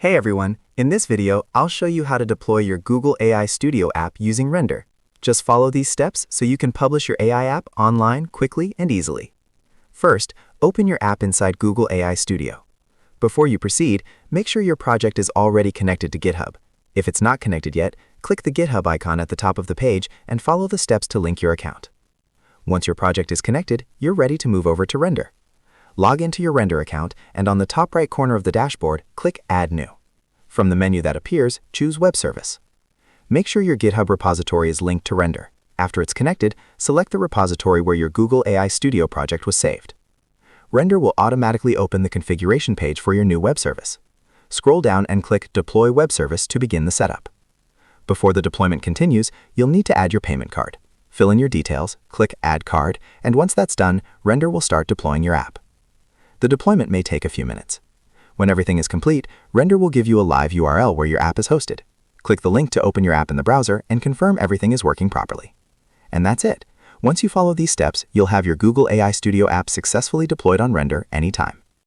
Hey everyone, in this video, I'll show you how to deploy your Google AI Studio app using Render. Just follow these steps so you can publish your AI app online quickly and easily. First, open your app inside Google AI Studio. Before you proceed, make sure your project is already connected to GitHub. If it's not connected yet, click the GitHub icon at the top of the page and follow the steps to link your account. Once your project is connected, you're ready to move over to Render. Log into your Render account, and on the top right corner of the dashboard, click Add New. From the menu that appears, choose Web Service. Make sure your GitHub repository is linked to Render. After it's connected, select the repository where your Google AI Studio project was saved. Render will automatically open the configuration page for your new web service. Scroll down and click Deploy Web Service to begin the setup. Before the deployment continues, you'll need to add your payment card. Fill in your details, click Add Card, and once that's done, Render will start deploying your app. The deployment may take a few minutes. When everything is complete, Render will give you a live URL where your app is hosted. Click the link to open your app in the browser and confirm everything is working properly. And that's it. Once you follow these steps, you'll have your Google AI Studio app successfully deployed on Render anytime.